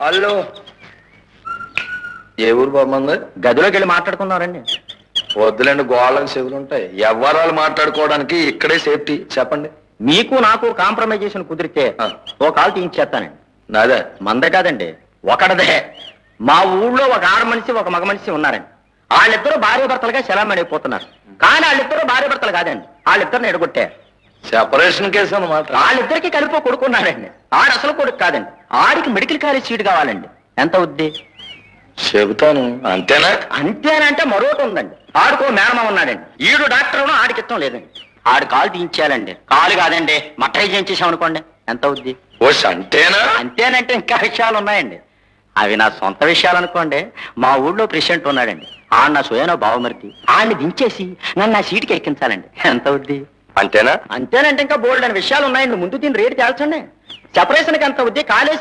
Hello, ఏ ఊరు బాగుంది? గదిలోకి వెళ్ళి మాట్లాడుకున్నారండి. వద్దులేండి, గోళ్ళకి చెవులు ఉంటాయి. ఎవరాలు మాట్లాడుకోవడానికి ఇక్కడే సేఫ్టీ. చెప్పండి. మీకు నాకు కాంప్రమైజేషన్ కుదిరితే ఓ కాల్ తీయించేస్తానండి. నాదే. మందే కాదండి, ఒకడదే. మా ఊళ్ళో ఒక ఆడ మనిషి ఒక మగ మనిషి ఉన్నారండి. వాళ్ళిద్దరూ భార్య భర్తలుగా శలామణిపోతున్నారు. కానీ వాళ్ళిద్దరూ భార్య భర్తలు కాదండి, వాళ్ళిద్దరిని ఎడగొట్టారు. సెపరేషన్ కేసు అన్నమాట. వాళ్ళిద్దరికి కలిపి కొడుకున్నాడండి. ఆడు అసలు కొడుకు కాదండి. ఆడికి మెడికల్ కాలేజ్ సీట్ కావాలండి. ఎంత అవుద్ది? చెబుతాను. అంతేనా? అంతేనంటే మరొకటి ఉందండి. ఆడుకో మేనమా ఉన్నాడండి. ఈడు డాక్టర్ ఆడికి ఇష్టం లేదండి. ఆడు కాలు తీయించాలండి. కాలు కాదండి, మట్టై చేయించేసాం అనుకోండి. ఎంత అవుద్ది? ఓ అంతేనా? అంతేనంటే ఇంకా విషయాలు ఉన్నాయండి. అవి నా సొంత విషయాలు అనుకోండి. మా ఊళ్ళో ప్రెసిడెంట్ ఉన్నాడండి. ఆడు నా సోయనో బావమరిది. ఆడిని దించేసి నన్ను నా సీటుకి ఎక్కించాలండి. ఎంత అవుద్ది? అంతేనా? అంతేనంటే ఇంకా బోల్డ్ అని విషయాలు ఉన్నాయండి. ముందు దీని రేటు తేల్చండి. సెపరేషన్కి ఎంత అవుద్ది? కాలేజ్